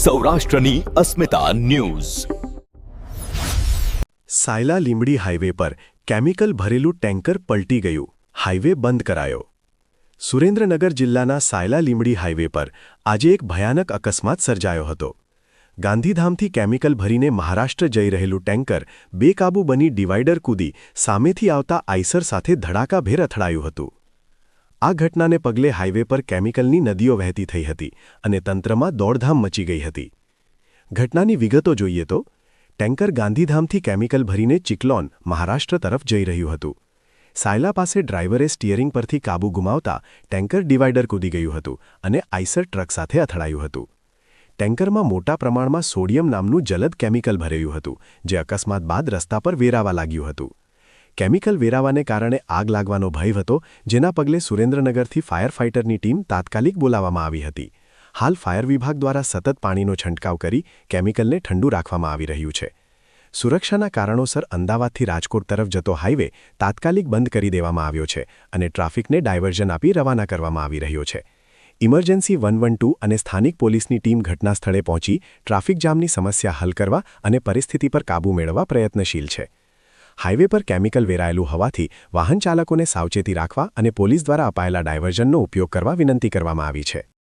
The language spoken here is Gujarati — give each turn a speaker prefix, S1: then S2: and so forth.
S1: સૌરાષ્ટ્રની અસ્મિતા ન્યૂઝ।
S2: સાયલા લીંબડી હાઈવે પર કેમિકલ ભરેલું ટેન્કર પલટી ગયું, હાઈવે બંધ કરાયો। સુરેન્દ્રનગર જિલ્લાના સાયલા લીંબડી હાઈવે પર આજે એક ભયાનક અકસ્માત સર્જાયો હતો। ગાંધીધામથી કેમિકલ ભરીને મહારાષ્ટ્ર જઈ રહેલું ટેન્કર બેકાબૂ બની ડિવાઈડર કૂદી સામેથી આવતા આઈસર સાથે ધડાકાભેર અથડાયું હતું। આ ઘટનાને પગલે હાઈવે પર કેમિકલની નદીઓ વહેતી થઈ હતી અને તંત્રમાં દોડધામ મચી ગઈ હતી। ઘટનાની વિગતો જોઈએ તો ટેન્કર ગાંધીધામથી કેમિકલ ભરીને ચિકલોન, મહારાષ્ટ્ર તરફ જઈ રહ્યું હતું। સાયલા પાસે ડ્રાઈવરે સ્ટીયરિંગ પરથી કાબૂ ગુમાવતા ટેન્કર ડિવાઈડર કૂદી ગયું હતું અને આઈસર ટ્રક સાથે અથડાયું હતું। ટેન્કરમાં મોટા પ્રમાણમાં સોડિયમ નામનું જલદ કેમિકલ ભરેલું હતું, જે અકસ્માત બાદ રસ્તા પર વેરાવા લાગ્યું હતું। કેમિકલ વેરાવાને કારણે આગ લાગવાનો ભય હતો, જેના પગલે સુરેન્દ્રનગરથી ફાયર ફાઇટરની ટીમ તાત્કાલિક બોલાવવામાં આવી હતી। હાલ ફાયર વિભાગ દ્વારા સતત પાણીનો છંટકાવ કરી કેમિકલને ઠંડુ રાખવામાં આવી રહ્યું છે। સુરક્ષાના કારણોસર અમદાવાદથી રાજકોટ તરફ જતો હાઈવે તાત્કાલિક બંધ કરી દેવામાં આવ્યો છે અને ટ્રાફિકને ડાયવર્ઝન આપી રવાના કરવામાં આવી રહ્યો છે। ઇમરજન્સી 112 અને સ્થાનિક પોલીસની ટીમ ઘટના સ્થળે પહોંચી ટ્રાફિક જામની સમસ્યા હલ કરવા અને પરિસ્થિતિ પર કાબૂ મેળવવા પ્રયત્નશીલ છે। હાઈવે પર કેમિકલ વેરાયેલું હોવાથી વાહન ચાલકોને સાવચેતી રાખવા અને પોલીસ દ્વારા અપાયેલા ડાયવર્ઝનનો ઉપયોગ કરવા વિનંતી કરવામાં આવી છે।